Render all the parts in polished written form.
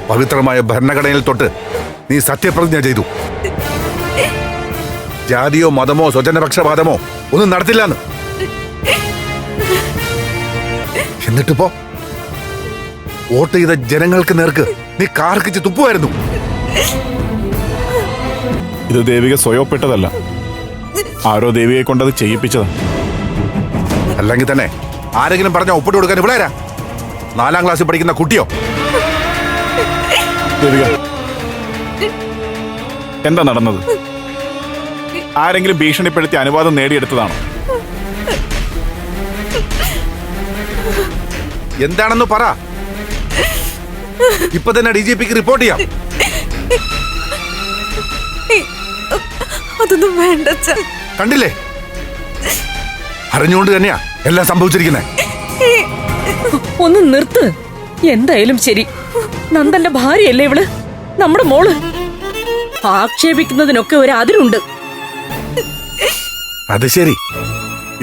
പവിത്രമായ ഭരണഘടനയിൽ തൊട്ട് നീ സത്യപ്രതിജ്ഞ ചെയ്തു. ജാതിയോ മതമോ സ്വജനപക്ഷപാതമോ ഒന്നും നടത്തില്ലെന്ന്. എന്നിട്ടിപ്പോ വോട്ട് ചെയ്ത ജനങ്ങൾക്ക് നേർക്ക് നീ കാർക്കിച്ച് തുപ്പുമായിരുന്നു. ഇത് ദേവിക സ്വയപ്പെട്ടതല്ല, ആരോ ദേവികയെ കൊണ്ടത് ചെയ്യിപ്പിച്ചതാണ്. അല്ലെങ്കിൽ തന്നെ ആരെങ്കിലും പറഞ്ഞ ഒപ്പിട്ട് കൊടുക്കാൻ ഇവിടെ 4ാം ക്ലാസ്സിൽ പഠിക്കുന്ന കുട്ടിയോ? ദേവിക, എന്താ നടന്നത്? ആരെങ്കിലും ഭീഷണിപ്പെടുത്തി അനുവാദം നേടിയെടുത്തതാണോ? എന്താണെന്ന് പറ. ഇപ്പൊ തന്നെ DGPക്ക് റിപ്പോർട്ട് ചെയ്യാം. അതൊന്നും വേണ്ട. കണ്ടില്ലേ, അറിഞ്ഞുകൊണ്ട് തന്നെയാ എല്ലാം സംഭവിച്ചിരിക്കുന്നത്. ഒന്ന് നിർത്ത്. എന്തായാലും ശരി, നന്ദന്റെ ഭാര്യയല്ലേ ഇവള്, നമ്മുടെ മോള്. ആക്ഷേപിക്കുന്നതിനൊക്കെ ഒരു അതിരുണ്ട്. അത് ശരി,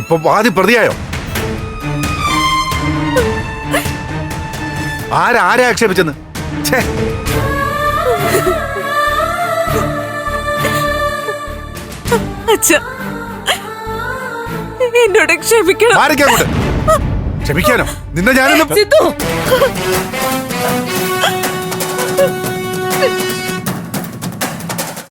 ഇപ്പൊ വാദി പ്രതിയായോ? ആരെ ആക്ഷേപിച്ചെന്ന്? എന്നോട് ക്ഷമിക്കണം. ക്ഷമിക്കാനോ? നിന്നെ ഞാനൊന്ന് സിദ്ധു